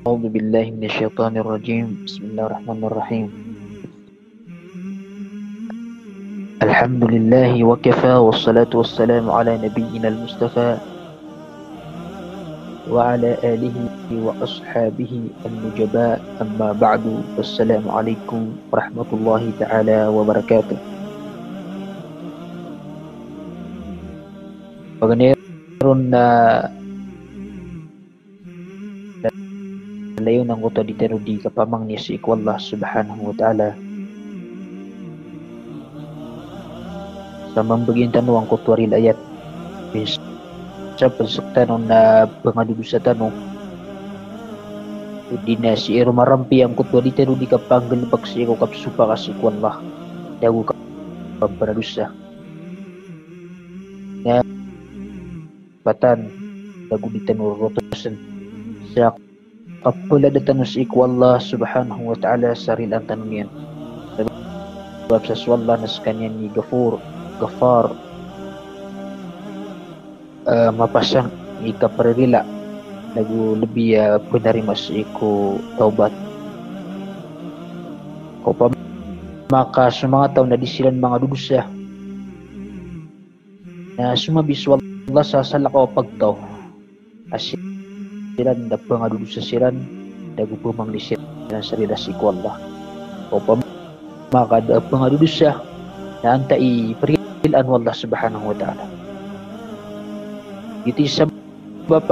أعوذ بالله من الشيطان الرجيم. بسم الله الرحمن الرحيم. الحمد لله وكفى، والصلاة والسلام على نبينا المصطفى وعلى آله وأصحابه النجباء. أما بعد، والسلام عليكم ورحمة الله تعالى وبركاته. Paganayon na layo ng uto di terudi kapamang ni si Allah subhanahu wa ta'ala sa mambagin tanong ko tuwaril ayat sa pagsaktanon na pangadudu sa tanong di na si ero marampi ang kutwa di terudi kapanggal paksi ko kapsupa kasi ko Allah dago kaparadusa na patan dago di tanong rotosan sa kapula datan sa iku Allah subhanahu wa ta'ala sarilan tanong yan sebab sa swalla nas kanyan ni Gafar mapasang ikaparirila lagu lebih penerima sa iku taubat kau maka mga tao na disilan mga dudusa na sumabis Allah sa salakaw pagtaw siran da pangadu sa siran dagu pumang siran sarila si Allah o maka da pangadu sa na antai perilan wallah subhanahu wa ta'ala iti sabab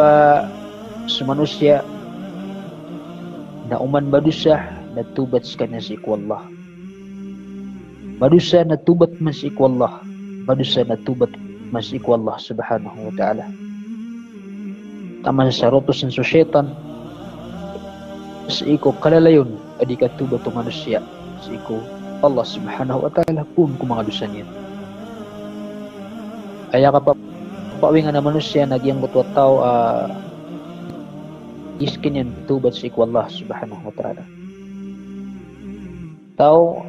sa manusia na uman madusa natubat sa kanya si Allah madusa natubat man si Allah madusa natubat man si Allah subhanahu wa ta'ala taman sa rotos ng syaitan sa iko kalalayon adi katuba to manusia sa iko Allah subhanahu wa ta'ala pun kung mga dusa niya aya ka pa pawingan na manusia nagyang butwa tao iskin yan tubat sa iko Allah subhanahu wa ta'ala tao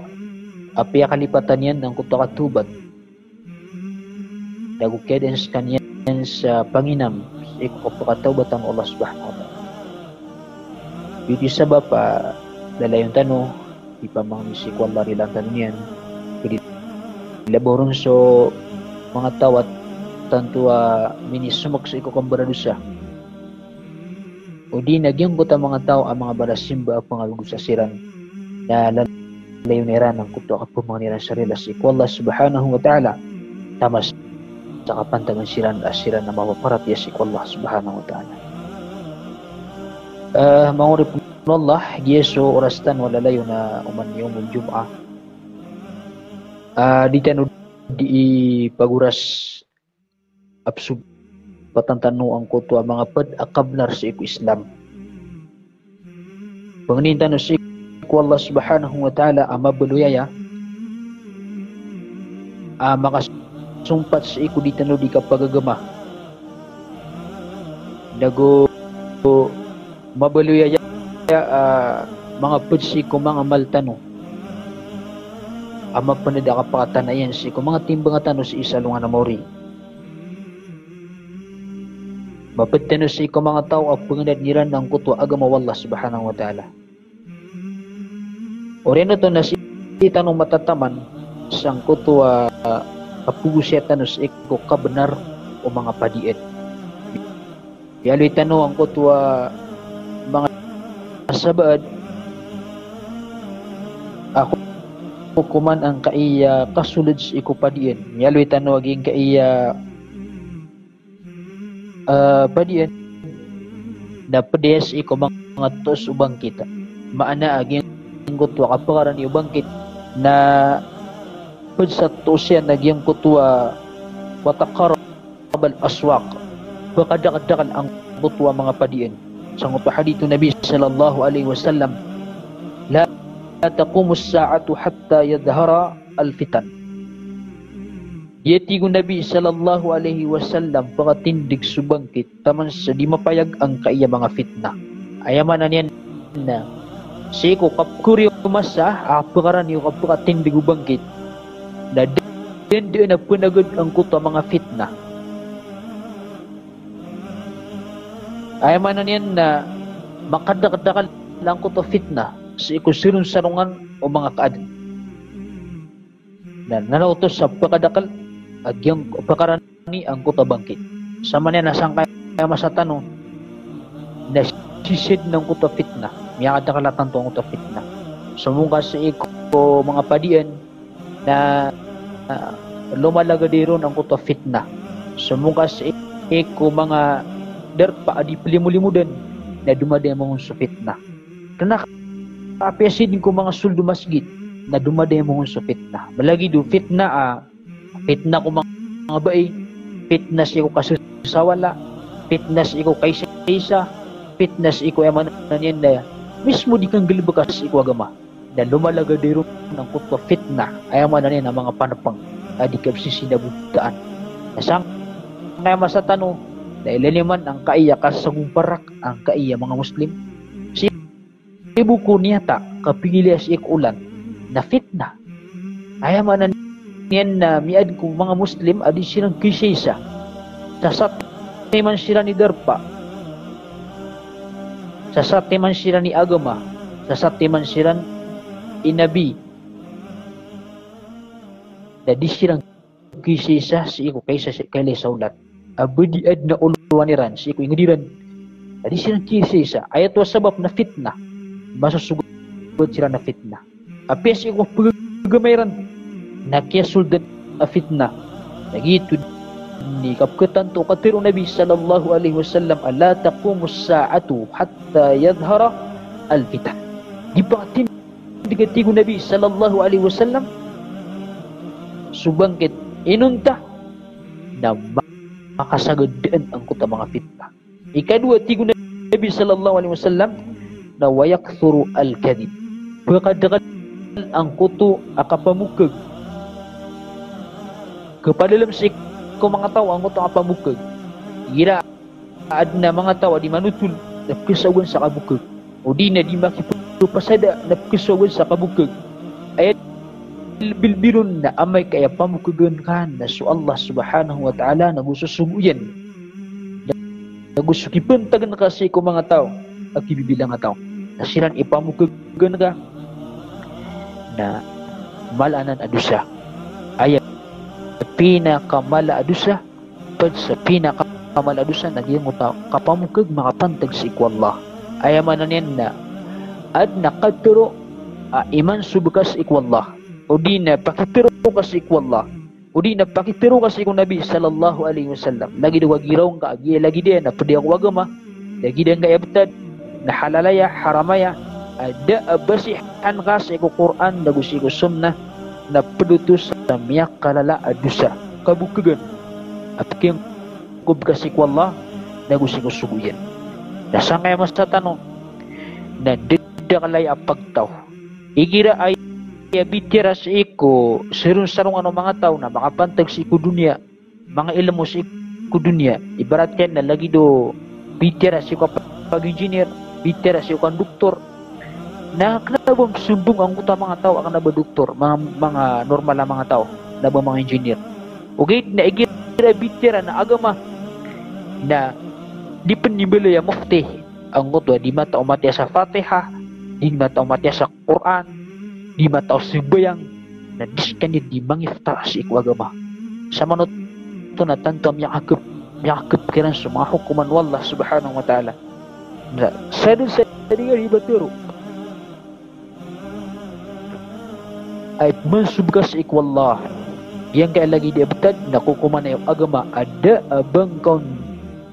apiya kalipatan yan ng kutwa katubat dagu kedens kanyan sa panginam iko pagkatawbat ang Allah subhanahu wa ta'ala yuti sabab dalayon tano ipamangisi ko Allah rilang tanong yan laboron so mga tawat tanto minisumak sa iko kambaradusa o di nagyang ko ta mga tao ang mga barasimba ang pangalugo sa siran na lalayon iran ang kuto kapumang sa sarila sa iko Allah subhanahu wa ta'ala tamas sa kapantagan siran na mapaparat ya si Allah subhanahu wa ta'ala mangurip ng Allah giyeso orastan walalayo na uman yung Jum'ah di tanu di paguras absub patantano ang kuto mga pad akabnar sa iku Islam panginintan sa iku Allah subhanahu wa ta'ala amabuluyaya sumpat sa iku ditano di kapagagama dago mabaluyaya mga pudsi ko mga maltano ama panada kapakatanayan si ko mga timbang tano sa isa lunga na mori mapatano si ko mga tao ang pangandad niran ng kutwa agama wallah subhanahu wa ta'ala oreno to na si tanong matataman sang kutwa kapugusetan sa iko kabenar o mga padiet yaloy tanong ang kutwa mga sabad ako kuman ang kaiya kasulid sa iko padien yaloy tanong aging kaiya padien na pedes iko mga tos ubang kita maana aging kutwa kapakaran ubang kit na sa tusian nagyang kutwa wataqarabal aswaq bakadakadakan ang kutwa mga padiin sang hadithu Nabi sallallahu alaihi wasallam la taqumus sa'atu hatta yadhhara alfitan yati Nabi sallallahu alaihi wasallam pagatindig subangkit taman sa di mapayag ang kaiya mga fitna ayaman na niyan na siko kapkuryo masa apakaran yung kapakatindig ubangkit na din na punagod ang kuto mga fitna ay manan yan na makadakdakal lang ko to fitna sa ikusirun sarungan o mga kaadan na nanautos sa pagkadakal agyang pakarani ang kuta bangkit sama niya nasang kaya masatano na sisid ng kuta fitna miyakadakalatan to ang kuta fitna sumungka sa iko mga padian na lumalaga diron ang kuta fitna sumungka sa iko mga derpa adi pilimulimudan na dumada mo sa fitna kana kaapyasin ko mga suldo masjid na dumada mo sa fitna balagi do fitna fitna ko mga bae fitness iko kasusawala fitness iko kaysa fitness iko yaman yan na mismo di kang gilibakas iko agama na lumalaga diron ng kuto fitna ayaman na yan ang mga panapang di kapsisi na butaan nasang kaya masatano dahil liliman ang kaiya kasagumparak ang kaiya mga Muslim si ibuko niyata kapilias ikulan na fitna ayaman na yan na miad ko mga Muslim adi silang kisisa sasat man sila ni derpa sasat man sila ni agama sasat man sila inabi dadi silang kisisa si iko kaysa si kailay saulat abadiad na ulwaniran si iko ingadiran dadi silang kisisa ayat wa sabab na fitna masusugod sila na fitna apes iko pagamayran nakiyasuldan a fitna nagito ni kapkatan to katiru Nabi sallallahu alaihi wasallam ala taqumu as-sa'atu hatta yadhhara al-fitan dipatin digatigo Nabi sallallahu alaihi wasallam subangkit inunta na makasagadaan ang kuta mga fitna ikadua tigo Nabi sallallahu alaihi wasallam na wayakthuru al-kadhib pagkadakan ang kuto akapamukag kepada dalam ko mga tao ang kuto akapamukag gira ad na mga tao di manutul na kesawan sa kabukag o di na di makipasada na kesawan sa kabukag ayat bilbilun na amay kaya pamukagan ka na so Allah subhanahu wa ta'ala nagususuguyan nagusukipantagan kasi ko mga tao at ibibilang nga tao na silang ipamukagan ka na malanan adusa ayat pinakamala adusa pad sa pinakamala adusa naging utaw kapamukag makapantag si ikwallah ayaman na niyan na ad nakadro iman subkas ikwallah o di na pakitiro kasi ikwallah o di na pakitiro kasi kung Nabi sallallahu alaihi wasallam lagi daw giraw ka agi lagi din na pwede ang wagama lagi din ka ibtad na halalaya haramaya ada basihan kasi ko Quran dagusi ko sunnah na pedutus sa miyak kalala adusa kabukagan at kiyang kubkasi ko Allah dagusi ko suguyan nasangay mas sa tanong na didakalay apagtaw igira ay bitira sa iko sirun sarong ano mga tao na makapantag sa iko dunya mga ilmo sa iko dunya ibarat yan na lagi do bitira sa iko pag-engineer bitira sa iko doktor na kanabang sumbong ang kuta mga tao ang naba doktor mga normal na mga tao naba mga engineer okay na igira bitira na agama na di penibala ya mufti ang kuta di mata umatya sa Fatihah di mata umatya sa Quran di mata sibayang na diskan di mangiftar sa iku agama sa manot to na tanto miyakap kiran sa mga hukuman wallah subhanahu wa ta'ala na sadun sa diga hibaturo ay mansubka sa iku wallah yang kaya lagi dia betad na kukuman na yung agama ada abang kaun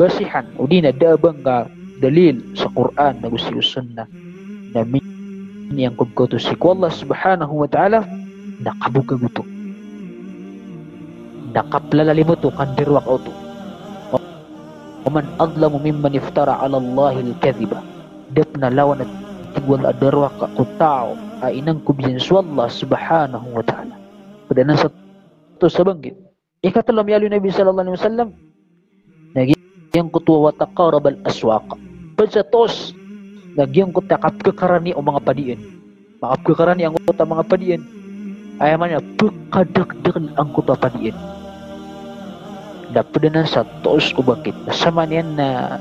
basihan o di na ada abang ka dalil sa Quran na gusto sunnah na yang kubkoto si Allah subhanahu wa ta'ala nakabuka guto nakaplalalim mo to kandirwak o to waman adlamu mimman iftara ala Allahil kadhiba dap na lawan at tigwal adarwak o tao ay inang kubyan sa Allah subhanahu wa ta'ala pada nasa to sa banggit ikatalam yalo Nabi sallallahu alaihi wasallam nagyang kutuwa wa taqarab al aswaq pada tos nagyang ko takap kekarani o mga padiin makap kekarani ang kota mga padiin ayaman na pagkadagdagan ang kota padiin dapat na sa tos o bakit sama niyan na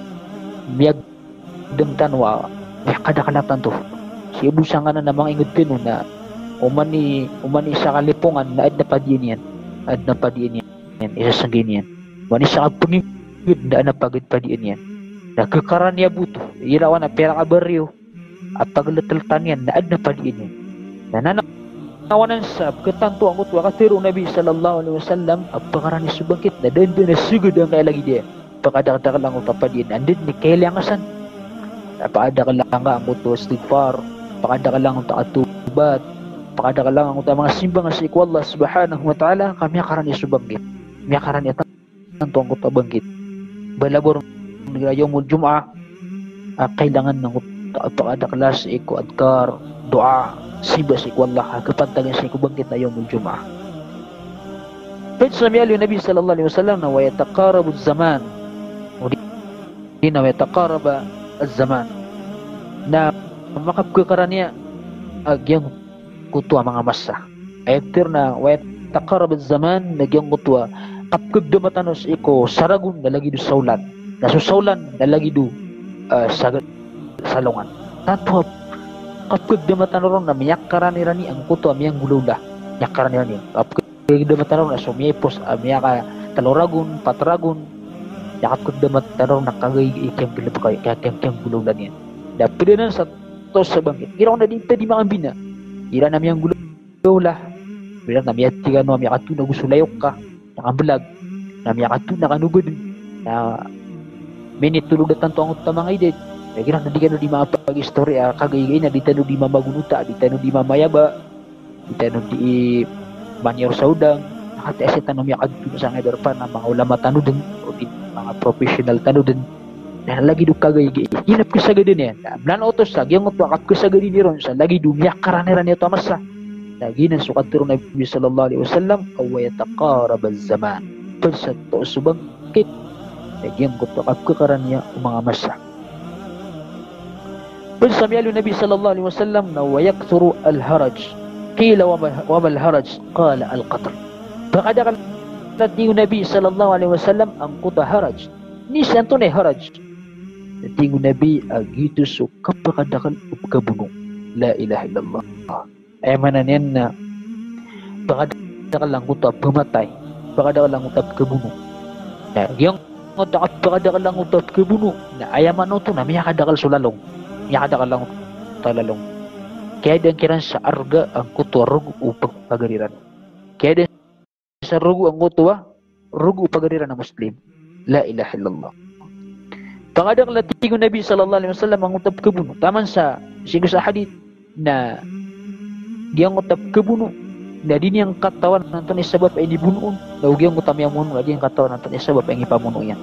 miyag demtanwa kada kalatan to si busang na namang ingod pino na umani sa kalipungan na adna pa diin yan isa sa ganyan umani sa pagingid na napagid pa diin yan nagkakaran niya buto irawan na pera kabaryo at paglataltan yan na adna pa diin yan nananawanan sa ketanto ang utwa katiro Nabi sallallahu alaihi wasallam at pagkaran ni subangkit na dan na sugod ang kailagi dia pagkadakdak lang utwa pa diin andin ni kailangasan pakada ka lang ang uto istighfar, pakada ka lang ang takatubat, pakada ka lang ang uto mga simbang sa iku Allah subhanahu wa ta'ala, kami akaran isubanggit. Kami akaran tanto ang uto banggit. Balabor yawmul jum'ah, kailangan ng uto pakada ka lang sa iku adkar, doa, simba sa iku Allah, kapantagan sa iku banggit na yawmul jum'ah. Pwede sami Nabi sallallahu alaihi wasallam na wayataqarabu zaman, di na wayataqaraba az-zaman na makapkakaran niya agyang kutwa mga masa ayaktir na wayat taqarab az-zaman nagyang kutwa kapkagdamatanos iko saragun nalagi do saulan nasusaulan nalagi do salungan tanto kapkagdamatanon na miyakaran nirani ang kutwa miyang gulula miyakaran nirani kapkagdamatanon na sumiyepos miyaka taloragun patragun yakat kudamat tarong nakagay ikem bilabakay kem gululan yan dapat na sa tos sa bangkit iraw na din pwede makambina ira na miyang gulula bilang na miyat tiga no miyakat tu nagusulayok ka nakabulag na miyakat tu nakanugod na minit tulog na tanto ang utamang idit kaya na di ka no di mapag-istorya kagay na di tano di mamagunuta di tano di mamayaba di tano di manyor sa udang nakati tanong miyakat tu sa nga pa na mga ulama tano din mga professional tano din na lagi do kagay hinap ko sa gadin yan nan otos sa gyang utwakap ko sa gadin ni ron sa lagi do miyak karanera niya tamasa lagi na sukat tiro Nabi sallallahu alaihi wasallam aw yataqarab az-zaman pagsa to subangkit lagi ang utwakap ko karan niya mga masa pagsa mialo Nabi sallallahu alaihi wasallam na wayakthuru al-haraj qila wa mal haraj qala al-qatr pakada tingu Nabi sallallahu alaihi wasallam ang kuta haraj ni santo ne haraj tingu Nabi agitu so kapakadakan upkabuno la ilaha illallah ay mananen na pakadakan lang kuta pamatay pakadakan lang kuta kabuno na yung kuta pakadakan lang kuta kabuno na ayaman to na miyakadakal sulalong miyakadakal lang talalong kaya din kiran sa arga ang kuta rug upag pagariran kaya din sa rugu ang kutwa rugu pagariran na Muslim la ilaha illallah pangadang latigo Nabi sallallahu alaihi wasallam ang utab kabuno taman sa sigo sa hadith na diyang utab kabuno na din yang katawan nanton isabab ay dibunuon na ugyang utam yang muno na diyang katawan nanton isabab ay ipamuno yan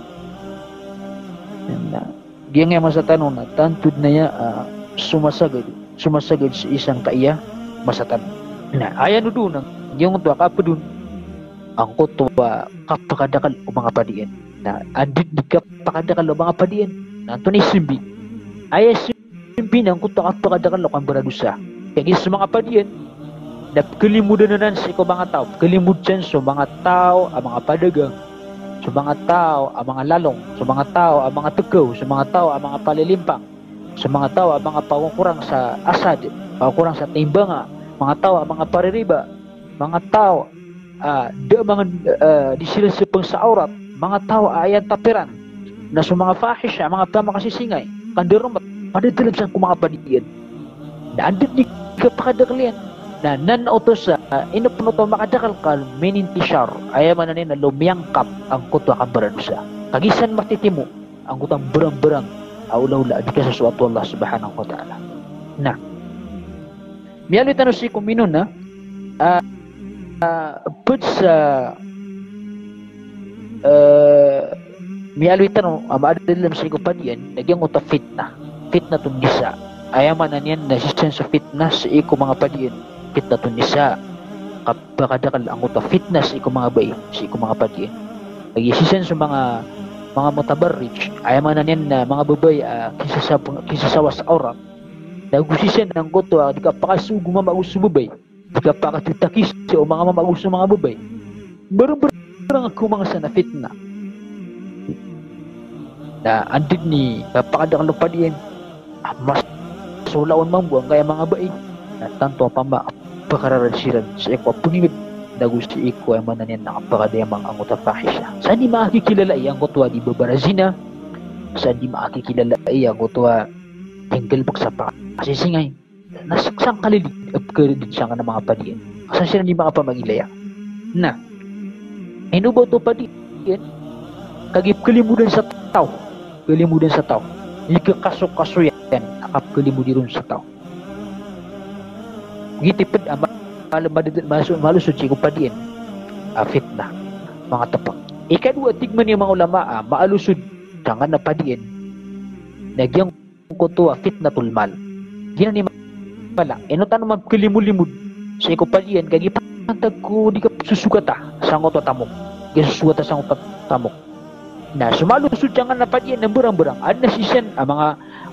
na diyang yang masatan na tantud na ya sumasagad sa isang kaiya masatan na ayan doon ang diyang utwa kapadun ang kutwa kapakadakal o mga padiin na andit di kapakadakal o mga padiin na ito ni simbi ay simbi ng kutwa kapakadakal o kang baradusa kaya sa mga padiin na kalimudan na sa ikaw mga tao kalimudan sa mga tao ang mga padagang sa mga tao ang mga lalong sa mga tao ang mga tugaw sa mga tao ang mga palilimpang sa mga tao ang mga pangkurang sa asad pangkurang sa timbanga mga tao ang mga paririba mga tao mga di sila sa pangsaurat mga tao ayan tapiran na sa mga fahisha mga pamakasisingay kandirumat padadalag sa mga padiyan na andit di kapakadakalian na nanautos sa inupuno to makadakal kal minintishar ayaman na na lumiyangkap ang kutwa kabaradusa kagisan matitimo ang kutang berang-berang aulaw-la di ka sa suatu Allah subhanahu wa ta'ala na miyalo itanong si kuminon na put sa miyalo itanong maadalam sa ikupadian nagyang uta fitna tun nisa ayaman na niyan na siya sa fitna sa iko mga padian fitna tun nisa kapakadakal ang uta fitna sa iko mga bay sa iko mga padian nagisisan sa mga mutabarrij ayaman na niyan na mga babay kisasawa sa aurat nagusisian ng kuto di ka pakasugo mamagusto babay di ka pakatutakis o mga mamagusto mga babay barang ako mga sana fitna na andid ni kapakadakal padian mas sulaon mambuang kaya mga baik na tanto pama pakararasiran sa iko punimid dagu si iko ay mananin na kapakadayamang ang utafahisha. Saan di makikilala ang kutwa di babarazina? Saan di makikilala ang kutwa tinggal sa pakasisingay? Nasaksang kalilig at karidin siya nga ng mga padiyan. Kasi siya di makapamagilaya. Na, inubo to padiyan, kagip kalimudan sa tao. Kalimudan sa tao. Ikakaso-kaso yan, nakap kalimudan sa tao. Gitipid ang malusod siya kupadiyan. Fitna, mga tapak. Ikadua, tigman yung mga ulama, maalusod tangan na padiyan. Nagyang kutuwa, fitnatul mal. Gina ni mala, inutan naman kalimulimud sa ikupadiyan, kagipantag ko di ka susugata sa ngoto tamok. Gasusugata sa ngoto tamok. Na sumalusod tangan na padiyan ng burang-burang. Ad na sisan,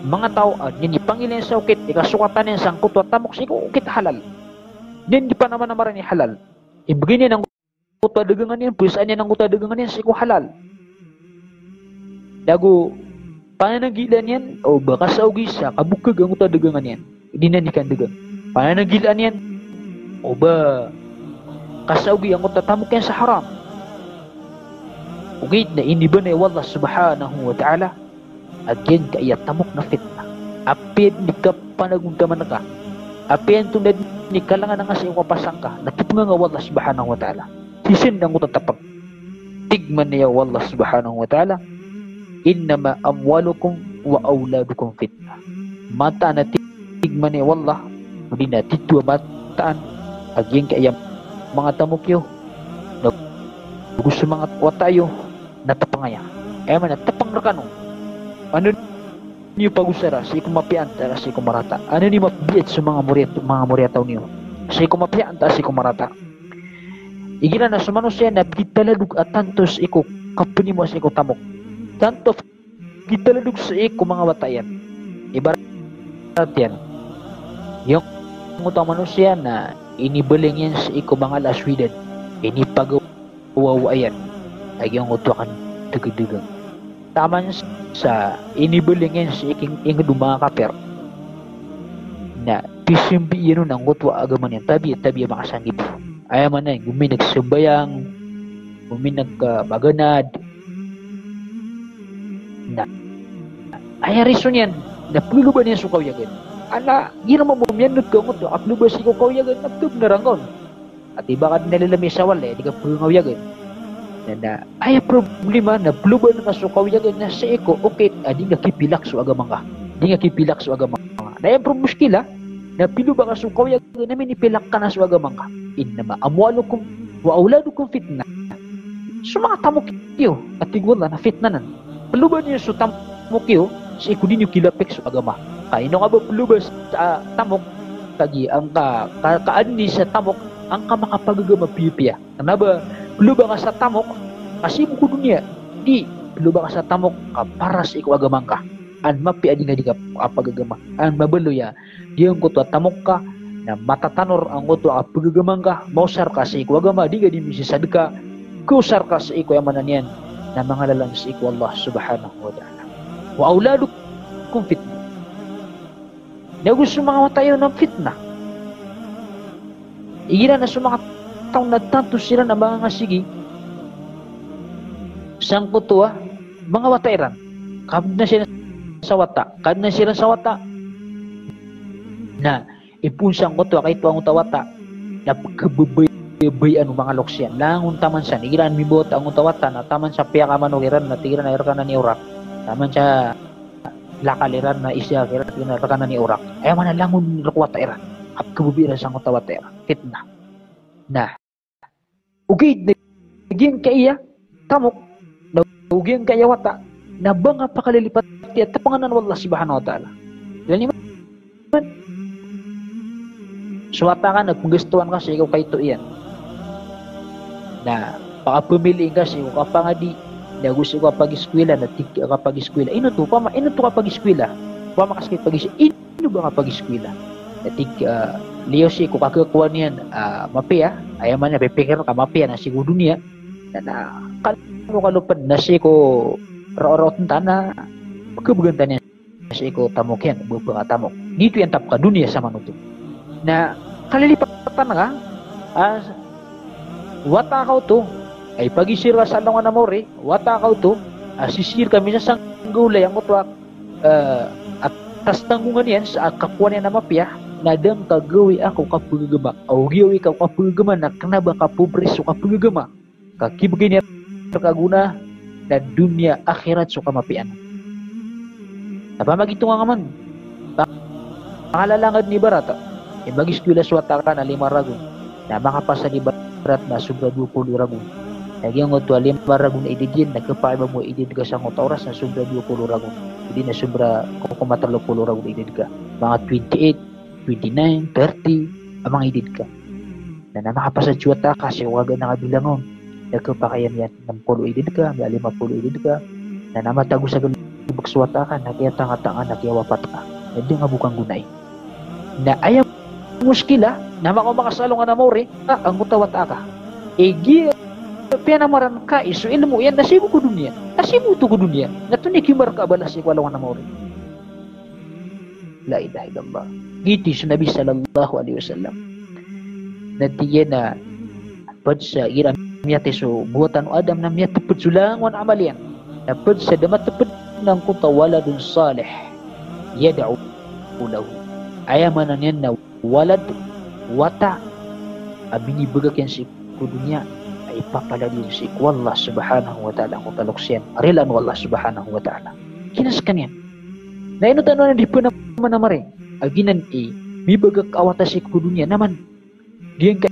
mga tao, nini pangilin sa ukit, ikasukatan niya sa kutuwa tamok, sa ikukit halal. Hindi pa naman naman ni halal. Ibigay niya ng kutuwa dagangan niya, pusaan niya ng kutuwa dagangan niya, sa iku halal. Dago, pananagilan yan, o baka sa ugisa, kabukag ang kutuwa dagangan yan. Hindi na nikandagang. Pananagilan yan, o ba, kasaugi ang kutuwa tamok yan sa haram. Ugit na iniba na Allah subhanahu wa ta'ala, agyan ka iya tamok na fitna. Apid ni ka panagungkaman na ka. Apid tunad ni kalangan na nga sa iyong kapasang ka. Nakipunga nga Allah subhanahu wa ta'ala. Sisin ang utatapag. Tigman niya Allah subhanahu wa ta'ala. Innama amwalukum wa awladukum fitna. Mata na tigman niya Allah. Hindi na titwa mataan. Agyan ka iya mga tamok yo. Gusto mga watayo. Natapangaya. Man natapang rakano. Ano niyo pag-usara sa ikumapianta sa ikumarata? Ano niyo mabiyat sa mga muryataw niyo? Sa ikumapianta sa ikumarata. Igina na sa manusia na gitaladug at tantos iku kapuni mo sa iku tamok. Tanto gitaladug sa iku mga watayan. Ibarat yan. Yung utang manusia na inibaling yan sa iku mga laswidan. Inipagawawayan. Ay yung utukan dagdag. Taman sa inibalingin sa iking mga kaper na pisimbi yun ang utwa agaman yan tabi makasanggip ay man na gumin nagsubayang gumin nagmaganad na ay reason yan na pluluban yan sukaw yagan ana gina mo bumyan nagkamot akluba si kukaw yagan nagtub na rangon at iba ka nalalami sa wala di ka plungaw yagan na ay problema na bluban nga sukaw yagan na sa eko okay di nga kipilak so agamang ka na yung problema na pilo ba ka sukaw yagan namin ipilak ka na so agamang ka innama amwalukum wa auladukum fitna so mga tamok iyo at tigwala na fitna nan bluban niyo so tamok iyo sa eko din yung kilapik so agama kaya ino nga ba bluban sa tamok kagi ang kaandi sa tamok ang ka makapagagama pipiya na ba luba ka sa tamok kasi mo ko dunia di luba ka sa tamok paras ikaw agamang ka an mapi adi nga di ka pagagama an mabaluya di ang kuto tamok ka na matatanor ang kuto pagagamang ka mausar ka sa ikaw agama di ka di misisad ka kusar ka sa ikaw amanan yan na mga lalang sa ikaw Allah subhanahu wa ta'ala wa auladukum fitna na gusto mga watayo ng fitna igira na sa mga taong nagtanto sila na mga ngasigi sang kutuwa mga watairan kad na sila sa wata na ipunsang kutuwa kahit ang utawata na pagkababay ano mga loksyan langun taman sa nigiran mibot ang utawata na taman sa piyakaman uliran na tigiran na irkan na ni urak taman sa lakaliran na isya kiran na ni urak ay man langun watairan at kabubiran sang utawata fitna na ugid naging kaya tamok na uging kaya wata na banga pakalilipat at tapanganan wallah subhanahu wa ta'ala yan man suwata ka nagpanggustuhan ka sa ikaw kay ito iyan na pakapumili ka sa ikaw kapangadi na gusto ka pag-eskwela na tig ka pag-eskwela ino to ka pag-eskwela pamakaskit pag-eskwela ino ba ka pag-eskwela na tig Leo si ko kakakuha niyan mapia ay man na pipikir ka mapia na siguro dunia na kalupad na si ko raw-raw na pagkabuganta niya sa iko tamok yan, bupa nga tamok. Dito yan tap ka dunia sa manuto. Na kalilipatan nga, wata ka to, ay pagisir ka sa langan na more, wata ka to, sisir kami sa sanggulay, ang utwak, at tas tanggungan yan, sa kakuha niya na mapya, nadang kagawi ako kapagagama, o giyawi ka kapagagama, na kanaba kapubres o kapagagama, kakibagay niya kaguna, na dunia akhirat so kamapian. Napamagito nga man, pangalalangad ni Barata, ibagis kula swata ka na 5 ragon, na makapasa ni Barat na sobra 20 ragon. Nagyang nga ito, 5 ragon na ididin, nagkapaiba mo idid ka sa ngota oras na sobra 20 ragon. Hindi na sobra kukumatalo 10 ragon idid ka. Mga 28, 29, 30, ang mga idid ka. Na makapasa swata ka, kasi waga na kabilangon. Nagkapakayan yan, 60 idid ka, may 50 idid ka, na namatago sa galubag swata ka, nagyatanga-tanga, nagyawapat ka. Hindi nga bukang gunay. Na ayaw muskila, na makamakasalo nga na more, ang mutawat ka. Egi, pinamaran ka, iso ilmo yan, nasimu ko dunia. Nasimu to ko dunia. Natunik yung marka balas, ikwalaw nga na more. La ilaha illallah. Giti sa Nabi sallallahu alaihi wasallam. Natiya na, pad sa iram, miyate so, buwatan o Adam na miyate pad sulang wan amalian. Na pad sa damat pad ng kutawala dun salih. Yada'u lahu. Ayaman na niyan na walad wata abinibagak yan si kudunya ay papalagin si Allah subhanahu wa ta'ala kung taluksyan arilan Allah subhanahu wa ta'ala kinas kanyan na ino tanunan di pa naman namari aginan mibagak awata si kudunya naman diyan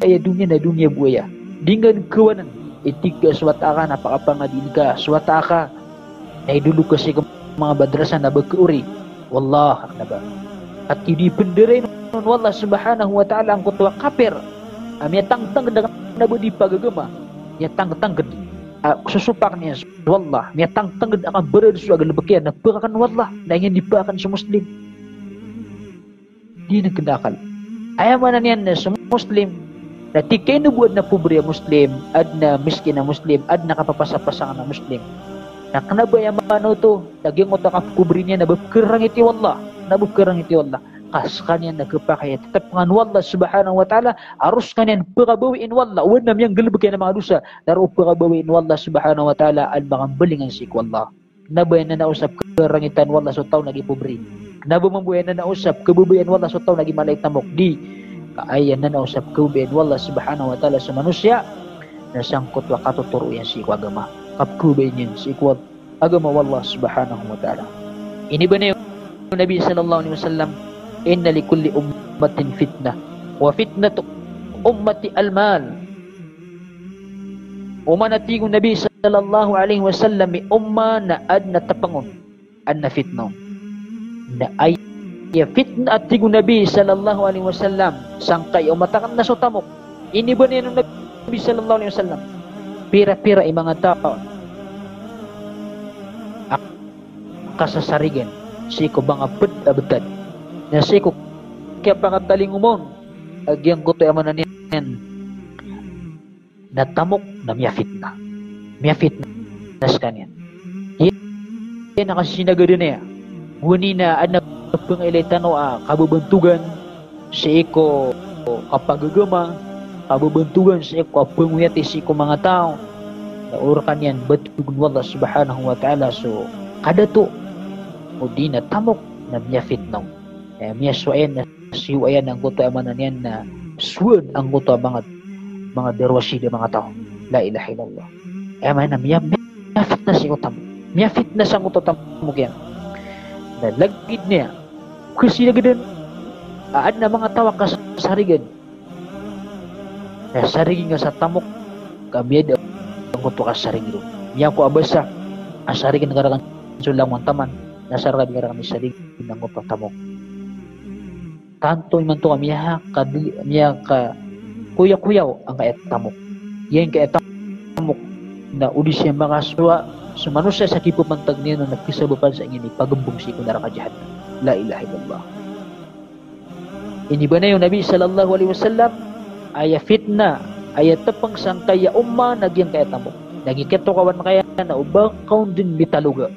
kaya dunia na dunia buaya dengan kawanan itiga swata ka napakapangadin ka swata ka na idulog kasi mga badrasan na bagkauri wallah na ba at hindi penderay nun wallah subhanahu wa ta'ala ang kutwa kafir may tangtang na budi pagagama may tangtang susupak niya wallah may tangtang akan berada sa agal bakian nagpakakan wallah na ingin dipakan sa muslim di nagkendakal ayaman na niyan sa muslim na tikay nubuad na pobre muslim ad na miskin na muslim ad na kapapasapasa na muslim na kanabayaman to nagyang utak kubri niya nabukirang iti wallah nabukirang iti wallah kas kanyan nagpakaya tetap ngan wallah subhanahu wa ta'ala arus kanyan pagabawiin wallah wana miyang galbagay na mga dusa daro pagabawiin wallah subhanahu wa ta'ala al makambalingan sik wallah nabayan na nausap karangitan wallah so tao nagi pobri nabumambuyan na nausap kabubayan wallah so tao nagi malay tamok di kaayan na nausap kabubayan wallah subhanahu wa ta'ala sa manusia na sangkot wa katuturo yan sik agama kapkubayan yan sik agama wallah subhanahu wa ta'ala ini ba na yung Nabi sallallahu alaihi wasallam inna likulli ummatin fitnah wa fitnatu ummati almal umanatigo Nabi sallallahu alaihi wasallam mi umma na adna tapangon adna fitnah na ay fitna atigo Nabi sallallahu alaihi wasallam sangkay umatakan na sutamok ini ba niya Nabi sallallahu alaihi wasallam pira-pira ay mga tao kasasarigan siko bang apad abad na siko kaya pangataling umon agyang ko to yaman na niyan natamok na miya fitna nas kanyan yan nakasinagado na ya huni na ad na pangilitan o kababantugan sa iko kapagagama kababantugan sa iko kapanguyati sa iko mga tao na urakan yan batugun wallah subhanahu wa ta'ala so kada to o di na tamok na miya fitnaw miya suayan na siwayan ang kuto amanan yan na suwan ang kuto mga derwasi mga tao la ilaha illallah man na miya fitness yung tamok miya fitness ang kuto tamok yan na lagid niya kasi lagid aad na mga tawak kasarigan na sarigin nga sa tamok kamiya ang kuto kasarigin miya ko abasa asarigan ngarakan sulang mantaman nasarad nga kami sarigin ng kuto tamok tanto man to miya ka kuya-kuyaw ang kaetamok yan kaetamok na uli siya makaswa sumanusya sa kipumantag niya na nagkisabupan sa ingin ipagambong si kunara kajahan la ilaha illallah ini ba na yung Nabi sallallahu alaihi wasallam aya fitna aya tapang sangkaya umma nagyang kaetamok nagikito kawan makaya na ubang kaun din bitaluga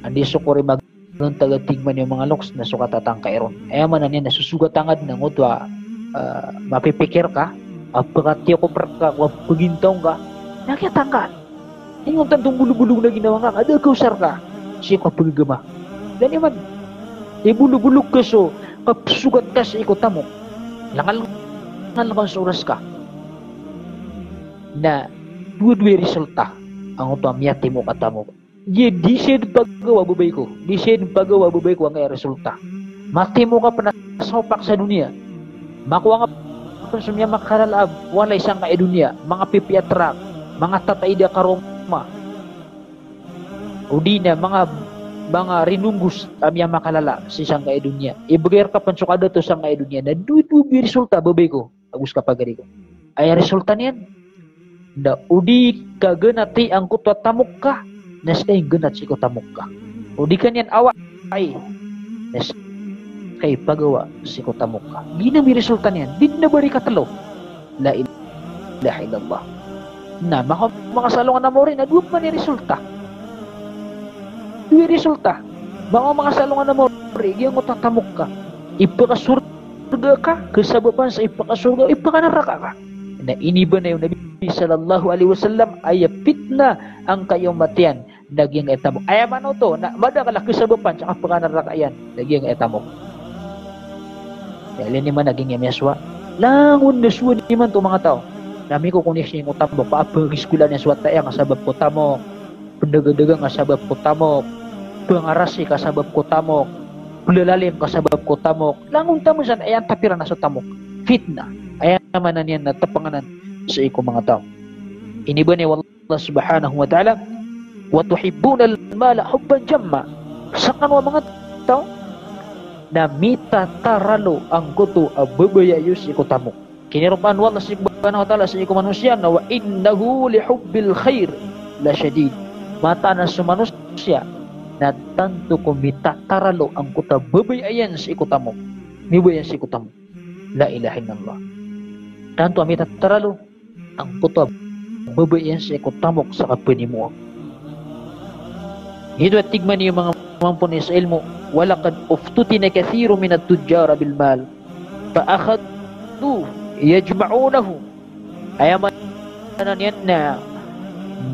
andi sukuri mag nung tagatigman yung mga loks na sukat atang kairon. Ayaman na niya nasusugat tangad ng utwa, mapipikir ka, apakati ako perka, pagintaw ka, nakitanggal. Yung tantong bulubulog na ginawa ka, ada kausar ka, siya ka pagigama. Dan yaman, bulubulog ka so, kapsugat ka sa ikotamok, langal kang sa oras ka, na dua-dua resulta, ang utwa miyati mo katamok. Di siya pagawa babay ko. Di siya pagawa babay ko ang resulta. Mati mo ka panasopak sa dunia. Makuha nga konsumya makaralab. Wala isang ka dunia. Mga pipiatrak. Mga tataida karoma. O di na mga rinunggus amya makalala sa isang ka dunia. Ibagayar ka pansukada to isang ka dunia. Na dubi resulta babay ko. Agus ka pagari ko. Ay resulta niyan. Na udi kaganati ang kutwa tamok ka. Nas kay ganat si kotamok ka. O di kanyan awa ay nas kay pagawa si kotamok ka. Di na may resulta niyan. Di na bari katalo. La ilaha illallah. Na makasalungan na mo rin. Aduap man ni resulta. Dua resulta. Makasalungan na mo rin. Iyang kotamok ka. Ipakasurga ka. Kasabapan sa ipakasurga. Ipakanaraka ka. Na iniba na yung Nabi sallallahu alaihi wasallam ay fitna ang kayong matian naging etamo. Ay mano to na madakala kasabapan sa pagkanarakayan naging etamo. Dahil ni man naging yamyaswa. Langon na suwa ni man to mga tao. Nami ko kunis yung utamo paapagis kula niya swat tayo kasabab ko tamo. Pendagagang kasabab ko tamo. Pangarasi kasabab ko tamo. Pulalalim kasabab ko tamo. Langon tamo san ayan tapiran na sa tamo. Fitna. Ayan naman na niyan na tapanganan sa iko mga tao. Iniba ni Allah subhanahu wa ta'ala wa tuhibbuna al-mala hubban jamma. Sa kanwa mga tao na mita taralo ang kuto ababayayos iko tamo. Kinirupan Allah subhanahu wa ta'ala sa iko manusia na wa innahu li hubbil khair la syadid. Mata na sa manusia na tanto ko mita taralo ang kuto ababayayan sa iko tamo. Mibayan sa iko tamo. La ilaha illallah. Tanto amita taralo ang kutob babayan sa ikutamok sa kapani mo. Ito at tigman niyo mga mampun sa ilmo. Walakad uftuti na kathiro minat tujara bilmal. Paakhadu yajma'unahu. Ayaman na niyan na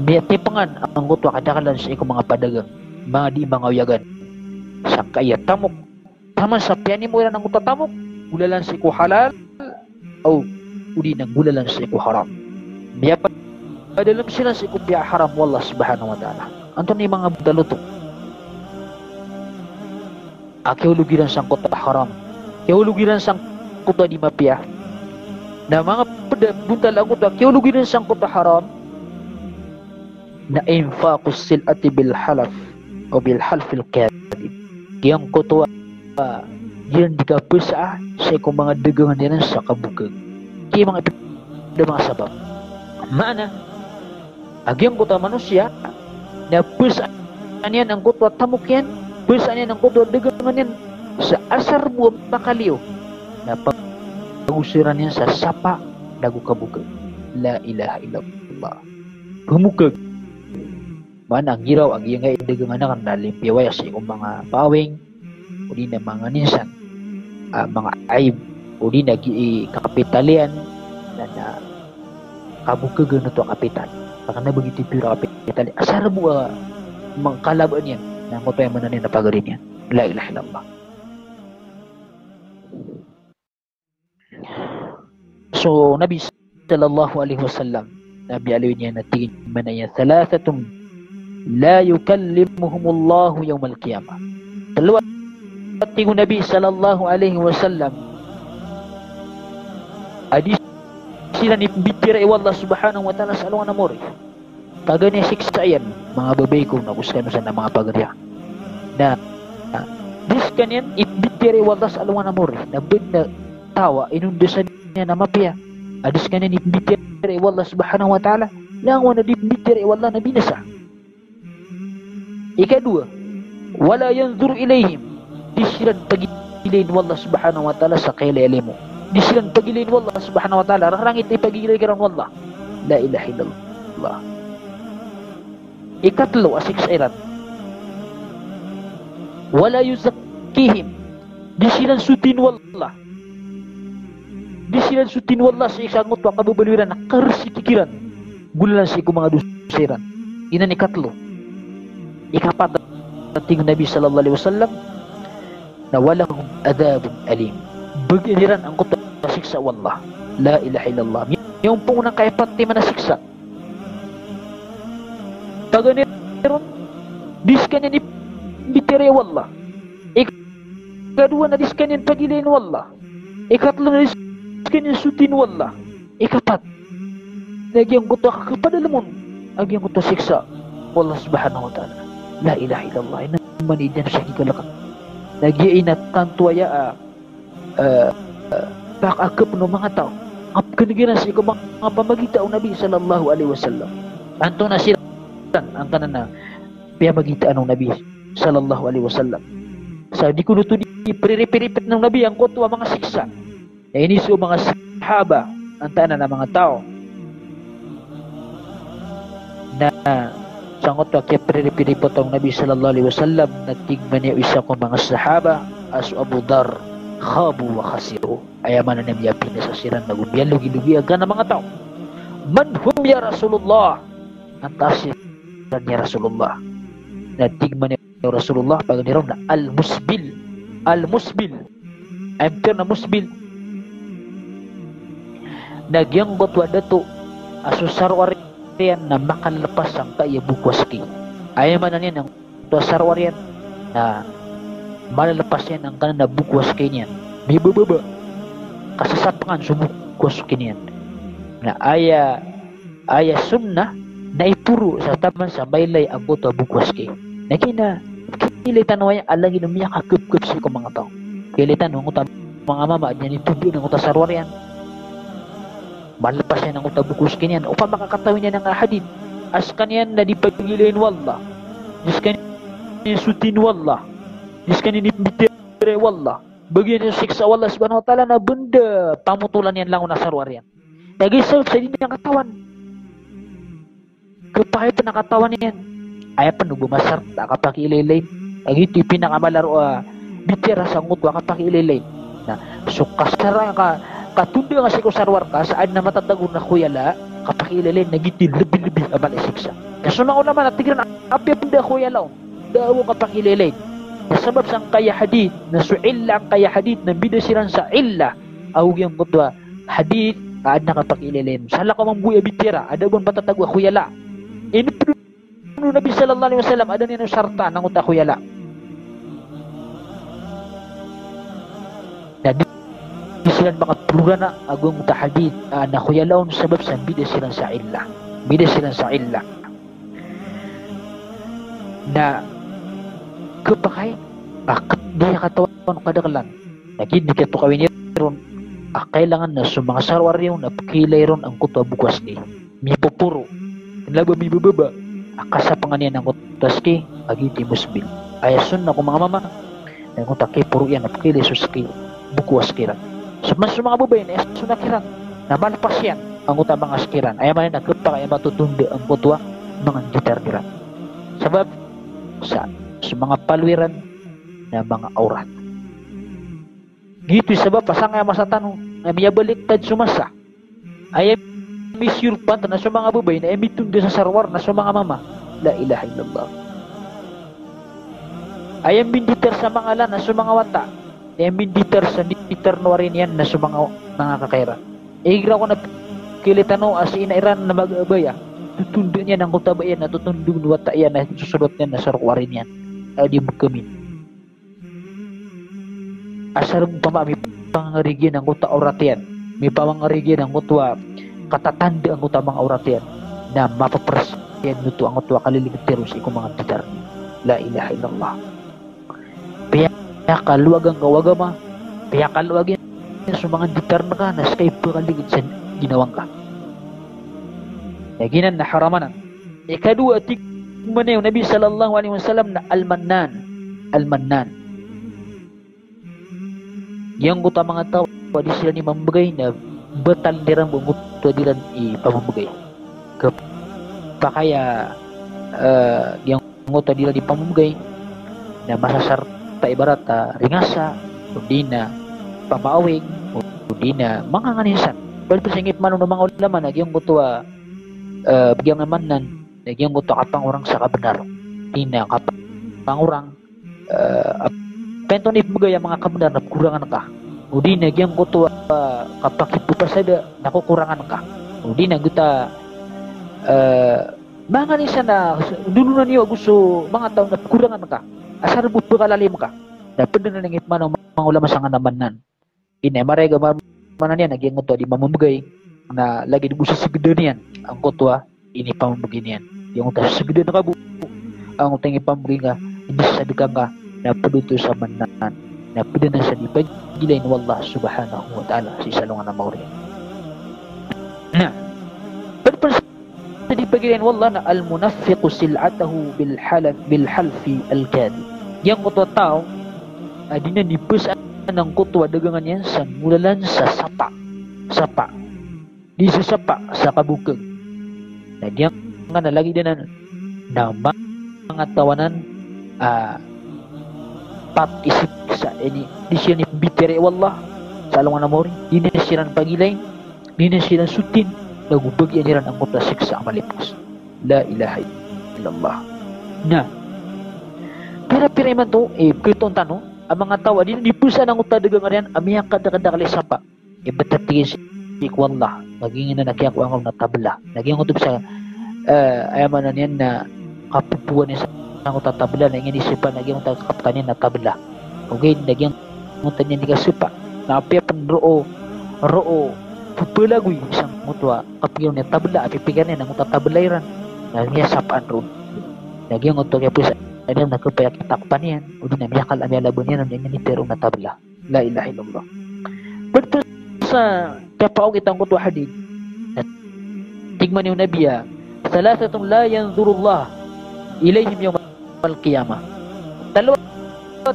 miyatipangan ang kutwa kadakalan sa iko mga padagang. Mga di mga uyagan. Sa kaya tamok. Taman sa piyani mo yan ang kutatamok. Gulalan sa iko halal. O udi nang gulalan sa iko haram. Biya pa dalam sila sa iko biya haram wallah subhanahu wa ta'ala. Anto ni mga daluto. Akiulugiran sang kota haram. Kiulugiran sang kota di mapia. Na mga buntal ang kota kiulugiran sang kota haram. Na infaqus silati bil halaf o bil halfil kadib. Yang kota yan di kapasa sa iko mga dagangan yan sa kabukag. Kaya mga sabab. Mana? Agyang kota manusia na pusaan yan ang kota tamok yan. Pusaan yan ang kota dagangan yan sa asar buwang makaliw. Na pag-usiran yan sa sapa dagu kabukag. La ilaha illallah. Pumukag. Mana ang giraw ang iyang dagangan na kan nalimpiyawaya sa ikong mga pawing o di na mga ninsan. Mga aib o di nag-kapitalian na kabukagan na ito ang kapital. Baka na begitu pira kapital. Asar buwa mga kalaban yan na ang kutaya mananin na pagarin yan. La ilaha illallah. So, Nabi sallallahu alaihi wasallam Nabi alawin niya na tingin man niya thalathatun la yukallimuhumullahu yawmal qiyamah. Dalawa tingin Nabi sallallahu alaihi wasallam hadis sila ni bitira Allah subhanahu wa ta'ala sa alungan na mori. Kagani siksa yan mga babay ko na kuskan sa mga pagarya na dis kanyan ibitira Allah sa alungan na mori na bid na tawa inundasan niya na mapia adis kanyan ibitira Allah subhanahu wa ta'ala lang wana ibitira Allah na binasa. Ikadua wala yanzur ilayhim disiran pagilin Allah subhanahu wa ta'ala sa kailalimu. Disiran pagilin Allah subhanahu wa ta'ala rarangit ay pagilin karang Allah. La ilaha illallah. Ikatlo asik sairat wala yuzakkihim, di silan sutin wallah, di silan sutin wallah sa isang ngutwa kababaliran na karsikikiran gulan sa iku mga dusiran. Ina ni katlo. Ikapat dating Nabi sallallahu alaihi wasallam na walang adabun alim, baginiran ang kutwa siksa wallah, la ilaha illallah. Yung pong unang kaipat ti manasiksa paganiron diskanyan ni bitere wallah, ikadua na diskanyan pagilain wallah, ikatlo na diskanyan sutin wallah, ikapat nagyang kutwa kakapadalamon agyang kutwa siksa wallah subhanahu wa ta'ala, la ilaha illallah. Inaman idyan siya kikalakan nagyainat kantuaya pakakap no mga tao kanigiran sa ikong mga pamagita o Nabi sallallahu alaihi wasallam. Anto na sila ang kanan na piyamagita ng Nabi sallallahu alaihi wasallam. Sa di ko nuto di piripiripit ng Nabi ang kutwa mga siksa. E ini so mga sahaba ang tanan ng mga tao na sangot wa kaya piripiripot ang Nabi sallallahu alaihi wasallam na tigman niya isa kong mga sahaba as Abu Dar khabu wa khasiru, ayaman na niya pinasasiran na gubiyan lugi-lugi aga ng mga tao. Man hum ya Rasulullah, ang tasiran niya Rasulullah na tigman niya Rasulullah paganiron na al-musbil, al-musbil empir na musbil nagyanggot wa dato asusarwarian na makalapas ang kaya bukwaski, ayaman na niya ng sarwarian na malalapas yan ang kanan na bukwas kanyan. May bababa kasasapangan sumukwas kanyan na aya sunnah na ipuro sa taman sa baylay ang kuto bukwas kay na kilitan waya alagi na miya kakup-kup sa mga tao kilitan ng uta mga mama dyan itubo ng uta sarwarian malalapas yan ang uta bukwas kanyan upang makakatawin yan ng hadid as kanyan na di pagilain wallah, dis kanyan sutin wallah, diskan ini bitere wallah, bagian yung siksa wallah subhanahu wa ta'ala na benda pamutulan yan lang unasarwar yan. Nagisal sa din ang katawan kapahit na katawan yan ay panubumasar na kapakililain agiti pinakamalaro bitira sa ngutwa kapakililain na so kasara ka katunda nga si kusarwar ka saan na matatagon na kuyala kapakililain nagiti lebih-lebih abal siksa kaso na naman natigran api benda kuyala daw kapakililain sebab sang kaya hadith na su'illa ang kaya hadith na bidasiran sa illa awag yung kutwa hadith kaad na kapakililain sala ka mambuya bitira ada bon patatagwa kuyala ini penuh Nabi sallallahu alaihi wasallam ada nino syarta ng uta kuyala na bidasiran mga plurana agong uta hadith na kuyalaon sebab sang bidasiran sa illa na kapakay dia katawan kadakalan lagi di kato kawin ron kailangan na sa mga sarwar yung napakilay ron ang kutwa bukwas ni mipupuro laba mibababa kasapangan niya ng kutwas ki agiti musbil ayasun na kung mga mama na kung taki puro yan napakilay suski bukwas kiran so mas mga babay na ayasun na kiran na malpas yan ang kutwa mga skiran ayaman na kapakay matutunda ang kutwa mga gitar kiran sabab sa mga palwiran na mga aurat. Gitu sebab pasang ay masatano na miyabaliktad sumasa. Ay misyurpan na sa mga babay na emitunda sa sarwar na sa mga mama. La ilaha illallah. Ay binditer sa mga lan na sa mga wata. Ay binditer sa diter nuwarin yan na sa mga kakairan. Igra ko na kilitano as inairan na mag-abaya. Tutundo niya ng kutabayan na tutundo ng wata yan na susunod niya na sarwarin yan. Ay di magkamin asar pama may pangarigyan ang kuta auratian may pangarigyan ang kutwa katatanda ang kuta mga auratian na mapapresyan nuto ang kutwa kaliligtero sa ikong mga titar la ilaha illallah piya kaluwag ang kawagama piya kaluwag yan sa mga titar na ka na skay pakaligid sa ginawang ka yaginan na haramanan ikadua tigman yung Nabi sallallahu alaihi wasallam na al-mannan yang kuta mga tao pwede sila ni mambagay na batal nirang bungot pwede lang ipamambagay kapakaya yung kuta nila di pamambagay na ibarat ringasa, kundi na pamaawig, kundi na mga nganisan. Pero singit man ng mga ulama, nagyong kutuwa, bigyan naman nan, nagyong kutuwa kapang orang sa kabenar. Di na kapang orang, penton ibigay ang mga kabenar na kurangan ka. Kundi na nagyong kutuwa kapag ipupasada, nakukurangan ka. Kundi na guta, mga nganisan na, dulu na niyo gusto, mga tao na kurangan ka. Asar but kalalim ka. Dapat na nangit man ang mga ulama sa naman nan. Ine marega mana niya nagyang kutuwa di mamamagay na lagi di gusto sigda niyan ang kutuwa ini pamamagay niyan. Yung utas sigda na kabu ang utang ipamagay nga hindi sa duka ka na paduto sa manan na pwede na sa dipagilain wallah subhanahu wa ta'ala si salungan na mauri. Na pwede sa dipagilain wallah na al-munafiqu sil'atahu bil halfi al-kadhib. Yang kutuwa tao di na nipusan ng kutuwa dagangan yan sa mulalan sa sapa di sa sapa sa kabukag na diyan nga nalagi din na mga tawanan pat isip sa ini di siya ni bitere wallah sa alungan na mori di na siya pagilay di na siya sutin nagubagi niran ang kutuwa siksa malipos la ilaha illallah na pira-pira man to kitong tanong ang mga tawa din dipusa ng utadagang arian amiyang kada-kada kali sapa ibatatigis ikwallah maging na nakiyak ang natabla naging utub sa ayaman na niyan na kapupuan niya sa utatabla na ingin isipan naging utakaptanin na tabla okay naging utan niya ni kasupa na apiapan roo pupulagoy isang mutwa kapag niya tabla apipigan niya ng utatabla naging sapaan ron naging utog kaya pusa ayam nakupaya takpan yan udah na miyakal amya labon yan ang ni pero na tabla la ilaha illallah betul sa kapaog itang kutu hadid tigman yung nabiya salasatun la yanzurullah ilayhim yawm al-qiyamah dalawa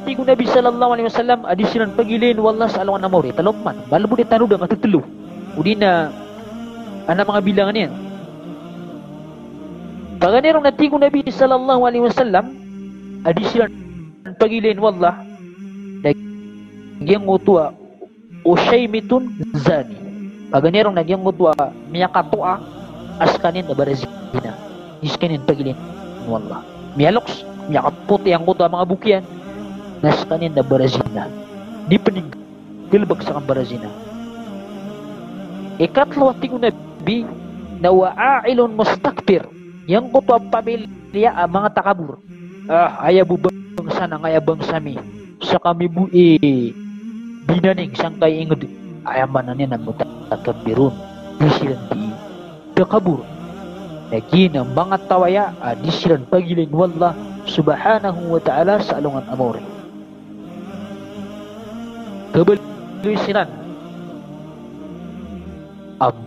tigo nabi sallallahu alaihi wasallam adisiran pagilin wallah sa alungan namori talokman balbo di tanuda matutulu udi na ana mga bilangan yan paganirong natigo nabi sallallahu alaihi wasallam adisiran pagilin wallah nagyang mutua ushaymitun zani paganirong nagyang mutua miyakatua askanin na barazina iskanin pagilin wallah miyaloks miyakaputi ang mutua mga bukyan naskanin na barazina di pening gilbag sa kang barazina ikatlo tigo nabi na wa'ailun mustakbir yang kutua pamilya mga takabur aya bubangsa ng aya bangsami sa kami bui binaning sangkay ingod ayaman na niya ng mutakabirun disiran di takabur lagi ng mga tawaya disiran pagilin wallah subhanahu wa ta'ala sa alungan amori kabalusiran ang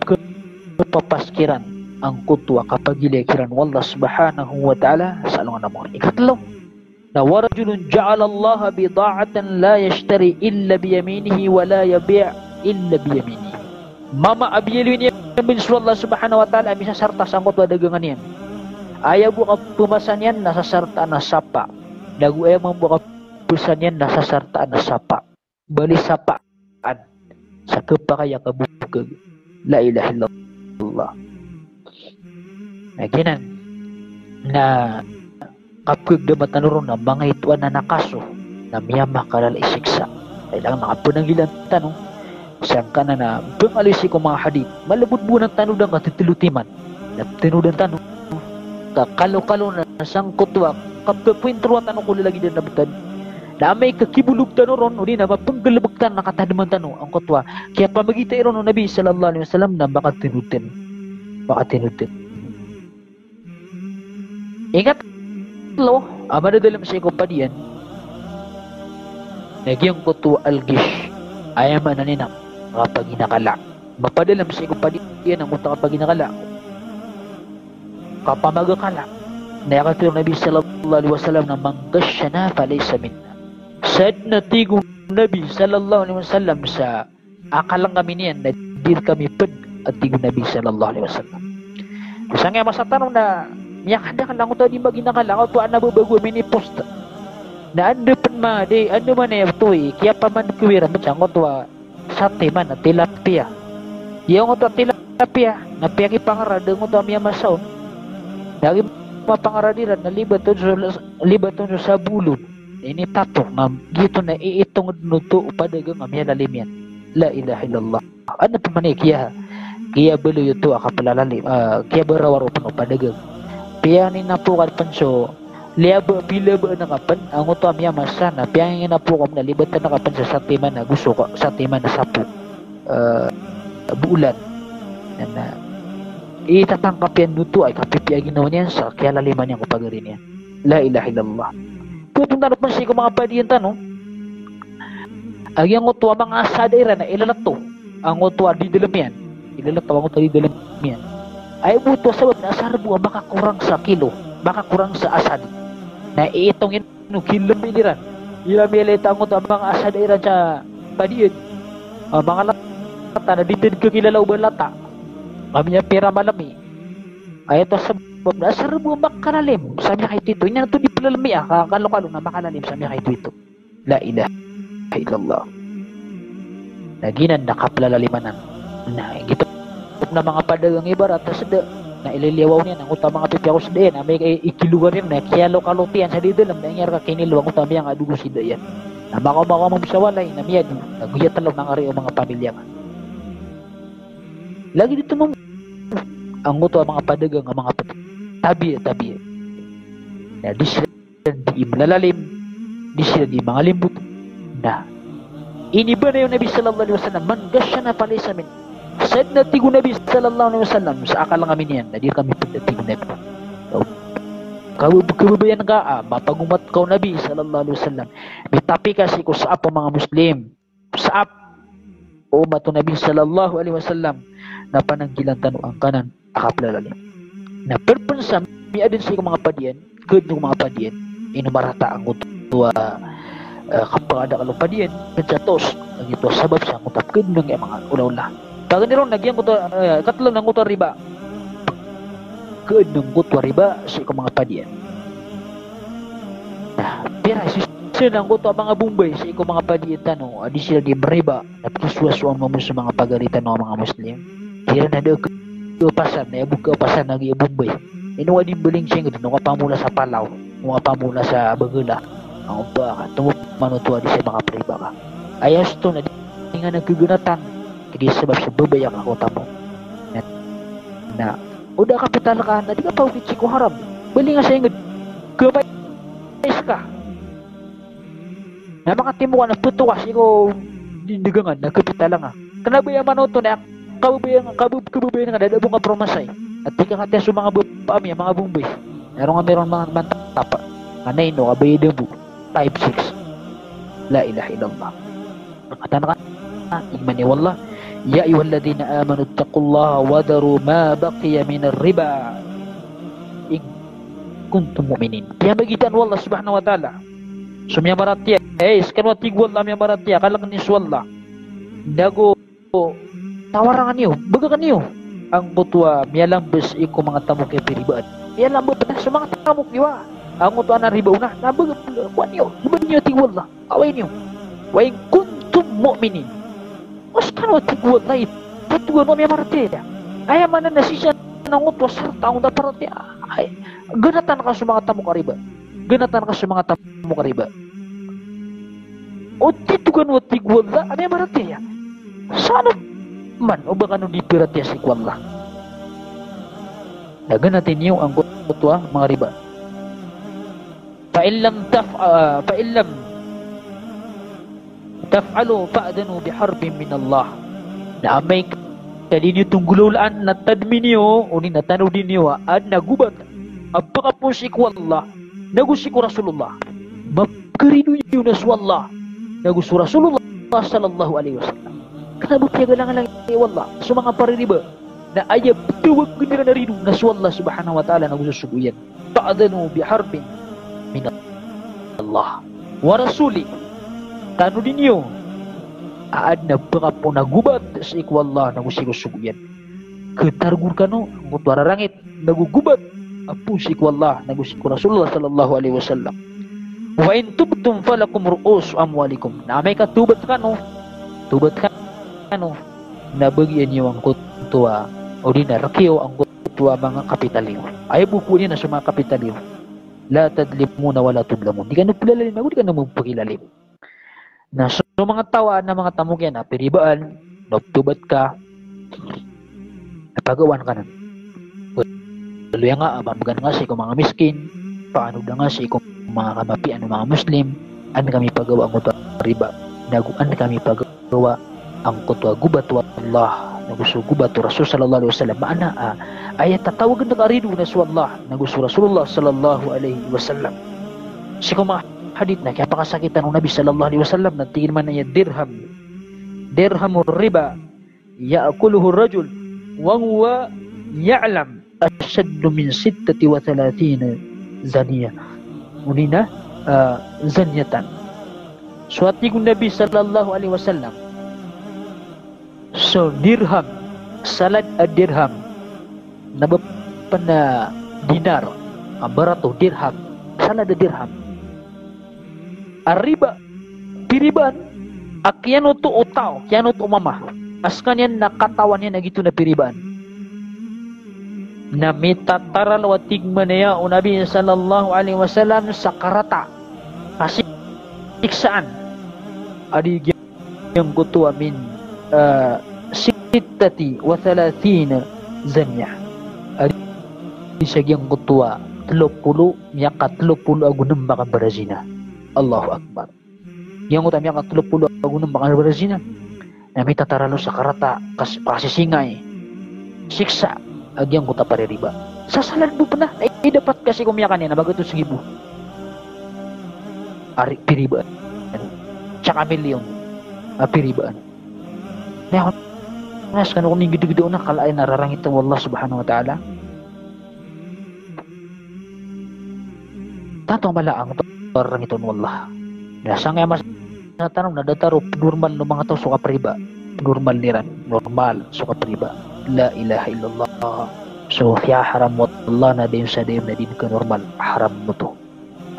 kapapaskiran ang kutwa kapag ilikiran wallah subhanahu wa ta'ala sa alungan amori ikatlo na warajulun ja'ala Allah bida'atan la yashtari illa biyaminihi wa la yabi' illa biyaminihi mama abiyalwin yan bin Allah subhanahu wa ta'ala bisa sarta sa kutwa dagangan yan ayaw buka pumasan yan nasa sarta na sapa lagu ayaw membuka pumasan yan nasa sarta na sapa bali sapaan sa kapakaya kabukag la ilaha illallah Naginan na kapag damatanuron na mga ituan na nakaso na miyama kalala isiksa kailangan makapunang ilang tanong siyang ka na pangalisi ko mga hadith malabot bunang tanong ng katitilutiman na tinudang tanong kakalo-kalo na sangkotwa kapag puintruan tanong ko lalagi din nabutad na may kakibulog tanong ron o di na mapanggalabagtan na katadaman tanong ang kotwa kaya pamagita iron ng Nabi sallallahu alaihi wasallam na baka tinutin ingat lo amada dalam sa kumpadian nagyang kutu al-gish ayaman na ninang kapag inakala mapadalam sa kumpadian ang utak kapag inakala kapamagakala na yakatiro Nabi sallallahu alaihi wasallam na manggasyana falaysa minna sad natigong Nabi sallallahu alaihi wasallam sa akalang kami niyan na dir kami ped at tigong Nabi sallallahu alaihi wasallam kasi nga masatanong na miyak kada lang ko di maginakala ko tuan na babago mini post Na ando pan ma di ando man ya tuwi kaya paman kuwira macam ngotwa sate man tilapia. Yung ngotwa tilapia na piyaki pangarada ngotwa miya masaon. Dari mapangaradiran na libaton sa bulog. Ini tatok na gitu na iitong nuto padagang miya lalimian. La ilaha illallah. Ano pa man kaya belo yuto akapalalalim kaya barawaro pano padagang. Piya ni napukan panso liaba bila ba nakapan ang uto amya masana piang inapukom na libatan nakapan sa satiman na gusto ko satiman na sapu bulan na itatangkap yan nuto ay kapipiya ginawa niyan sa kaya laliman niyang kupagarin niya. La ilaha illallah. Putong tanong pa siya mga padiyan tanong ang uto mga asadera na ilalato ang uto di dalam yan ilalato ang uto di dalam yan ay buto sabab na asarbo makakurang sa kilo makakurang sa asad na itong inukilom biliran ilamilita ang mga asad iran sa padiyan mga lata na ditid ko kilalaw ba lata kami niya pera malami ay ito sabab na asarbo makalalim sabi kay Tito niya ito di palalami kakalokalo na makalalim sabi kay Tito. La ilaha illallah. Naginan nakaplalalimanan na gito na mga padagang ibarat sa na ililiwaw niya ng utang mga pipiako sa dayan na may ikilugar rin na kiyalo kalutian sa didalam na nangyari ka kiniluwang utang miyang adugo si dayan na makaw mamsawalay na miyag naguyat talaw ng ari o mga pamilya ka lagi dito mong ang uto mga padagang ang mga tabi na di sila di malalalim di sila di mga limbut na iniba na yung Nabi sallallahu alaihi wasallam manggasya na pala sa amin said na tigo Nabi sallallahu alaihi wasallam sa akal lang amin yan na di kami pagdating Nabi kababayan ka mapagumat ka Nabi sallallahu alaihi wasallam mitapi kasi ko sa apa mga Muslim sa o mato Nabi sallallahu alaihi wasallam na pananggilan tanong ang kanan akaplalalim na perpensa mi adin sa mga padiyan good ng mga padiyan inumarata ang utua kapag ada kalau padiyan pencatos ang ito sabab sa ngutap good ng mga ulaw-ula pag niron nagyang kuto katlo ng kuto riba good ng kuto riba sa mga padiyan nah pira sila ng kuto mga bumbay sa mga padiyan tanong adi sila di riba napagsuwasuan mo sa mga pagalitan ng mga Muslim tira na do pasar na buka pasar na bumbay inuwa din buling siya nung pamula sa Palaw nung pamula sa Bagula ang ba tumok manutua di sa mga priba ka ayos to na di nga nagkugunatan hindi sebab sa babayang ako tamo na udah kapital ka na di ka paugit si ko haram bali nga sa ingod kapais ka na makatimo ka na puto kasi ko dindagangan na kapital nga kanabayang manuto na kabubayan nga dadabong ka promasay at di ka katiya sa mga bapami mga bumbay meron mga mantapa kanay no kabayi debu 5-6 la ilaha illallah katan ka imani wallah ya ayyuhalladhina amanu taqullaha wadaru ma baqiya min ar-riba in kuntum mu'minin piya bagitan wallah subhanahu wa ta'ala sumya maratya sekan wa tigwal la miya maratya kalak ni swalla dago tawarangan niyo bagakan niyo ang butwa miyalambes iko mga tamok kay peribaan miyalambes pa sa mga tamok niwa ang butwa na riba una nabag kuan niyo iban niyo tigwal la away niyo wa in kuntum mu'minin mas kan wa tigwal la ito mo miya marate ay manan nasisya nang utwa sarta ang daparate ay ganatan ka sa mga tamok riba ganatan ka sa mga tamok riba o titugan wa tigwal la miya marate ya sana man o baka nung dipirat ya si kwallah dagan natin yung ang kutwa mga riba fa'illam taf'alu fa'adanu biharbin min Allah na amay kadi niyo tunggululaan na tadmi niyo o ni natanaw din niyo at nagubat apaka po si kwallah nagusi ko Rasulullah mapkarino niyo na swallah nagusi Rasulullah sallallahu alaihi wasallam kenapa kaya galangan lang wallah sa mga paririba na ayab tuwag ganira na rin na Allah subhanahu wa ta'ala na gususubuyan ta'adanu biharbin min Allah wa rasuli tanu din niyo aad na baka po nagubat sa ikwallah na gususubuyan ketargur kano mutwara rangit nagugubat apu si ikwallah na gususubuyan Rasulullah sallallahu alaihi wasallam Wa in tubtum falakum ru'us amwalikum. Na may katubat ka no. Tubat ka no. Nabagyan niyo ang kutua o di na rakiyo ang kutua mga kapitaliw. Ay buku niya na sa mga kapitaliw. La tadlimuna wala tudlamun. Di ka nagpilalalim, di ka nagpakilalim. Na so mga tawa na mga tamog yan, piribaan, nagtubat ka, napagawan ka na. Tuloy nga, mabagan nga si kung mga miskin, paano na nga si kung mga kamapian ng mga Muslim, an kami pagawa ang kutwa riba, naguan kami pagawa ang kutwa gubatwa Allah, nagusto gubatwa Rasul sallallahu alaihi wasallam, maana ayat tatawagan na karidu na su Allah, nagusto Rasulullah sallallahu alaihi wasallam. Si kung mga hadith na kaya pakasakitan ng Nabi sallallahu alaihi wasallam na tingin man na dirhamur riba ya'kuluhu rajul wa huwa ya'lam ashaddu min 36 zaniya mulina zanyatan. Suati kong Nabi sallallahu alaihi wasallam, so dirham salad dirham nabapan na dinar ang barato dirham salad dirham arriba piriban akyan to utaw kyan to mama askan yan nakatawan yan na gito na piriban na mitataral wa tigmanaya o Nabi sallallahu alaihi wasallam sa karata kasi iksaan adig yang kutua min sittati wa 30 zanya adig siya yang kutua 30 miyaka 30 agunang baka barazina. Allahu Akbar. Yang utama yang 30 agunang baka barazina na mitataralo sa karata kasi singay siksa agyang kuta paririba. Sasalan mo pa na. Ay dapat kasi kumiyakan yan. Nabago ito sa gibo. Ari, piribaan. Tsaka milyon. Piribaan. Kaya nas kan kung gid-gido na kalay nararang ito Allah subhanahu wa ta'ala. Tato malaang parang ito ng Allah. Nasa nga mas natanong nadataro normal ng mga tao suka priba. Normal niran. Normal suka priba. La ilaha illallah. So kaya haram mo Allah na din sa din na din ka normal. Haram mo to.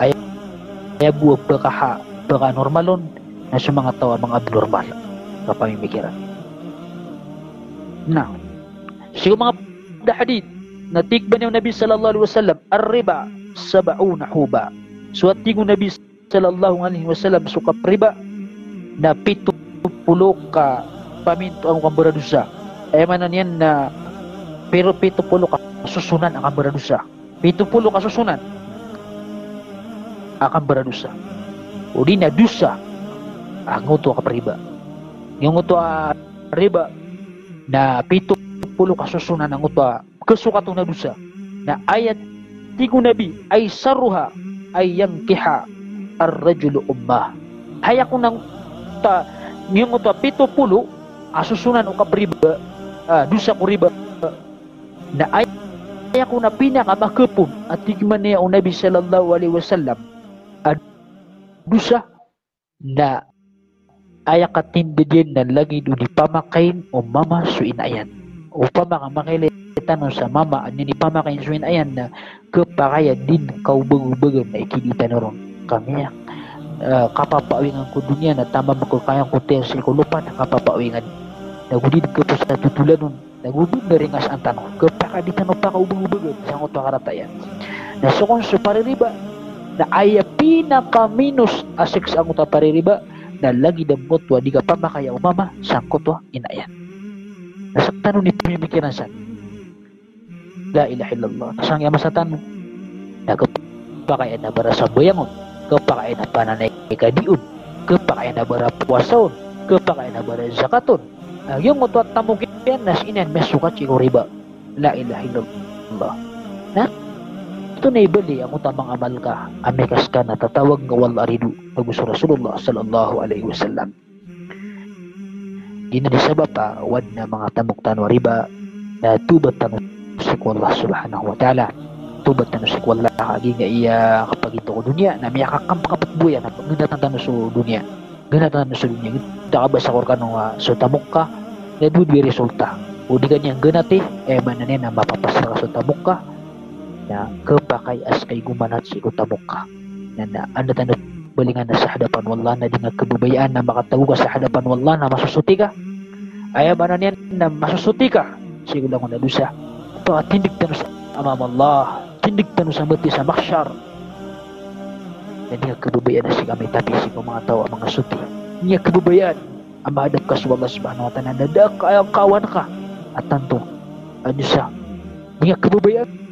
Ay buwag baka normalon na sa mga tao mga abnormal kapamimikiran. Now, siya mga hadith na tigban ng Nabi sallallahu alaihi wasallam ar-riba 70 huba. So at tigong Nabi sallallahu alaihi wasallam suka riba na 70 ka paminto ang kambaradusa. Ay manan yan na pero 70 ka susunan ang kambaradusa. 70 ka susunan ang kambaradusa. O di na dusa ang uto ka riba. Yung uto riba na 70 ka susunan ang uto kasukatong na dusa na ayat tigo Nabi ay saruha ay yangkiha ar-rajulu ummah. Haya ko nang yung uto 70 asusunan o kabriba dusa ko riba na ay ako na pinakamakapon at tigman niya o Nabi sallallahu alaihi wasallam dusa na ay katindidin na lagi doon ipamakain o mama suin ayan o pamakamakilitan sa mama at nipamakain suin ayan na kapakaya din kaubag-ubagan na ikilita na ron kami kapapawingan ko dunya na tama makukayang kutensil ko lupa na kapapawingan nagudid ka po sa tutulan nun nagudid na rin as ang tanong kapaka di tanong pa kaubang-ubagan sa kuto karatayan na sukon sa paririba na ay pinaka-minus asik sa kuto paririba na lagi damot wa di ka pa makaya umama sa kuto inayan nasa tanong ni pamimikiran sa la ilaha illallah nasang yama sa tanong nagpakaya na bara sa buyangon kapakaya na pananay kadiun kapakaya na bara puwasaon kapakaya na bara zakaton yung mutuat tamugin nas inan mesukat siguro riba la ilaha illallah na ito na ibali ang utamang amal ka amikas ka na tatawag nga wal aridu nagusto Rasulullah sallallahu alaihi wasallam di na disabab wad na mga tamugtan wa riba na tubat tanong sikwa Allah subhanahu wa ta'ala tubat tanong sikwa Allah kagi nga iya kapag ito ko dunya na miya kakamp buya na ginatan tanong sa dunya ganatan sa dunya kita ba sa korkan so tamok ka na dudi resulta o di kanyang ganati manan na mapapasara sa tamok ka na kapakay as kay gumanat si tamok ka na anda tanda balingan na sa hadapan wallah na dengan kebubayaan na makatago ka sa hadapan wallah na masusuti ka ayaw ba na niyan na masusuti ka siguro lang na dusa ito at tindig tanong sa amam Allah tindig tanong sa mati sa maksyar na dengan kebubayaan na siya may tapi si mga tao ang mga suti niya kebubayaan ang mahadap ka sa Allah subhanahu wa ta'ala na daak ayaw kawan ka at tanto ano siya niya kebubayaan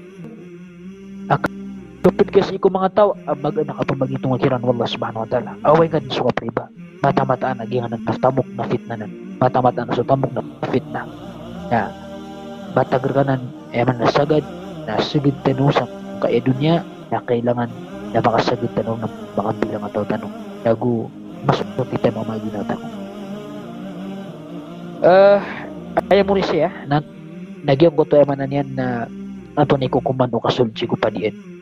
kapit kasi ko mga tao mag nakapamaging tungakiran wallah subhanahu wa ta'ala away nga sa kapriba mata-mataan nagingan ng naftamok na fitnanan mata-mataan na sutamok na fitna na matagirkanan eman nasagad na sigid tanong sa kaidunya na kailangan na makasagid tanong ng makabilang ataw tanong nago masukot tanong mga ginatanong ayaw mo rin siya na nagyang ko to eman na niyan na ato ni kukumano kasulji ko pa diyan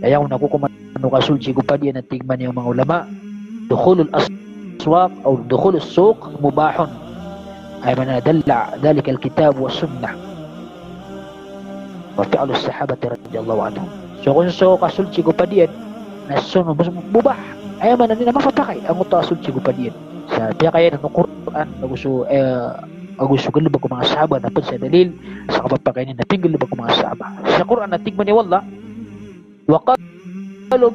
ayaw na kukumano kasulji ko pa diyan at tigman yung mga ulama dukhulul aswaq o dukhulul suq mubahon ay manadalla dhalika alkitab wa sunnah wa fi'lu sahabati radiyallahu anhum so kung so kasulji ko pa diyan na sunod mubah ayaw man na mapapakay ang uto kasulji ko pa diyan sa piya kaya ng Quran gusto galubag ko mga sahaba na sa dalil sa kapapakainin na tinggalubag ko mga sahaba sa Quran na tigman ni wallah وقالوا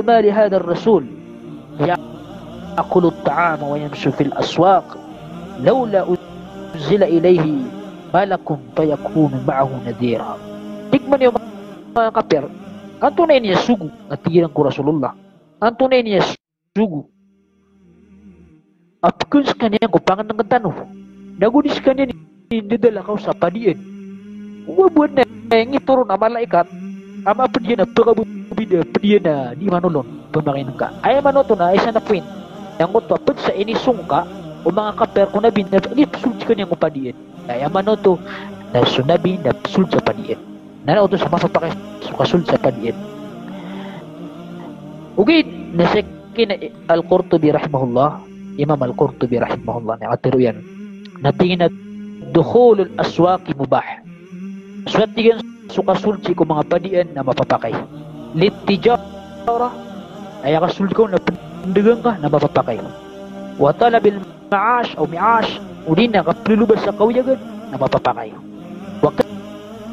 ما لهذا الرسول يأكل الطعام ويمشي في الأسواق لولا أنزل إليه ملك فيكون معه نذيرا tigman yung mga kapir ang tunay niya sugu at tigilan ko Rasulullah ang tunay niya sugu apkun sa kanya ko pangan ng tanong nagunis kanya ni dadala ka sa padiin uwabuan na yung ituro na malaikat ama pediya na pagabubida pediya na di manulon pemakin ka ay manoto na isa na point yang ko tapos sa inisung ka o mga kaper ko na binab ni sulci ka niyang upadiin ay manoto na sunabi na sulci padiin na nauto sa mapapakay sukasul sa padiin ugid na sakin al-Qurtubi rahimahullah Imam al-Qurtubi rahimahullah na atiro yan natingin na dukhulul aswaqi mubah suwatigan sukasulci ko mga padian na mapapakay litijara ay kasulci ko na pendagang ka na mapapakay wa talabil ma'ash o mi'ash uli na kaplulubas sa kawiyagan na mapapakay wa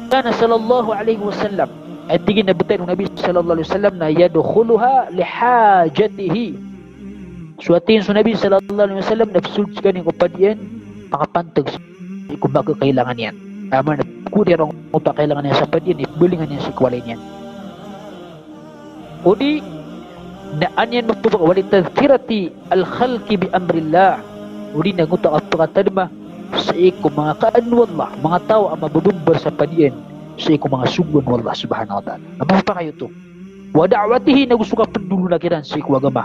kana sallallahu alaihi wasallam ay tigin na butay ng Nabi sallallahu alaihi wasallam na yadkhuluha lihajatihi suwatin sa Nabi sallallahu alaihi wasallam na sulci ka ng padian pakapantag kung magkakailangan yan ama na kudir ang utak kailangan niya sa padian ibulingan niya si kwalay niyan udi na anyan magtubag walit tadhkirati al-khalqi bi amrillah udi na ngutak at pagkatadma sa iko mga kaan wallah mga tao ang mabubumbar sa padian sa iko mga sugon wallah subhanahu wa ta'ala naman pa kayo to wa da'watihi na gusto ka pendulo na kiran sa iko agama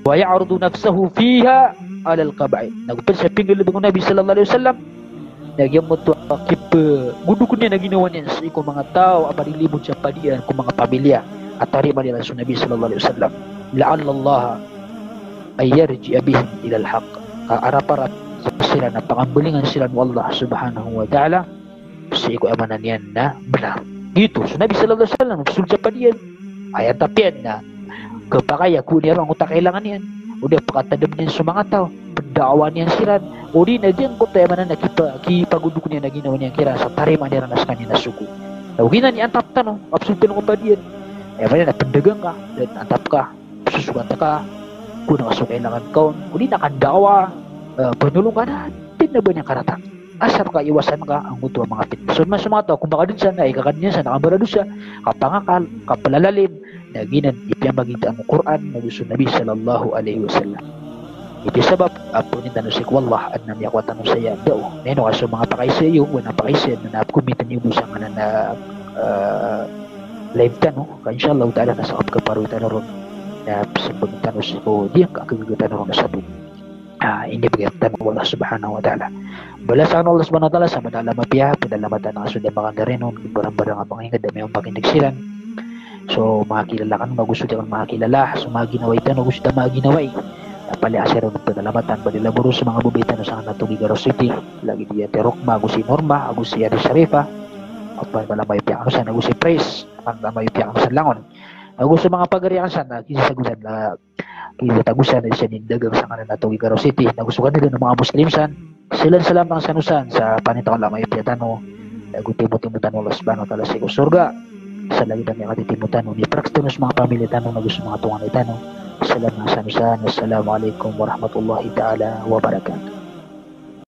wa ya'rudu nafsahu fiha alal qaba'i nagpil sa pinggil ng Nabi sallallahu alaihi wasallam nagyang mo to akip gudukun niya na ginawa niya sa iko mga tao aparilibod sa padian kung mga pamilya at tarima nila sa Nabi sallallahu alaihi wasallam la'alla Allah ay yarji'a bihim ila al-haq arap-arap sila na pangambulingan sila ng Allah subhanahu wa ta'ala sa iko amanan yan na benar dito sa Nabi sallallahu alaihi wasallam sul sa padian ay tapian na kapakaya kunir ang utak kailangan yan udah pakatadam niyan sa mga tao pendakwa niyan siran udi na diyan ko tayo manan nakipaguduk niya na ginawa niya kira sa tarima niya na sa kanya na suku ugina ni antap tanong absolutin ko pa diyan na pendagang ka dan antap ka susugat ka kung nakasok kailangan kaon udi nakadawa penulong ka na din na ba niya karata asar ka iwasan ka ang mutuwa mga fitna so mas mga tao kung baka din siya na ikakanyan sa nakabarado siya kapangakal kapalalalim na ginan ipiyamagita ang Quran na gusto Nabi sallallahu alaihi wasallam iti sabab apo ni tanusik wallah at nam yakwa tanong saya daw neno kaso mga pakaisya yung wana pakaisya na naapkumitan yung busang na live tanong ka inshallah ta'ala nasa kapkaparutan na ron na sabag tanusik ko di ang kakagagatan na ron na sabi hindi bagay wallah subhanahu wa ta'ala balasan Allah subhanahu wa ta'ala sa madala mapiya padalamatan ng asunda makandarenon barang-barang ang pangingad dami ang pakinagsilan so makakilala ka nung gusto di kang makakilala so maginaway tanong gusto na maginaway pali asero ng padalamatan balilaburo sa mga bubitan sa Natugig City lagi dia terokma gusi Norma agus si Ari Sharifa apa dalam may piang sa nagusi Praise ang may piang sa Langon gusto mga pagarian sana kisagutan na tagusan na siya dagang sa kanan nato Igaro City na gusto kanila ng mga Muslim san sila salam ang sanusan sa panitang lamay piyatano agutimutan mo Allah subhanahu wa ta'ala sa surga sa lagi na mga katitimutan ni praktinos mga pamilya tanong na gusto mga tungan itano salam ang sanusan. Assalamualaikum warahmatullahi ta'ala wabarakatuh.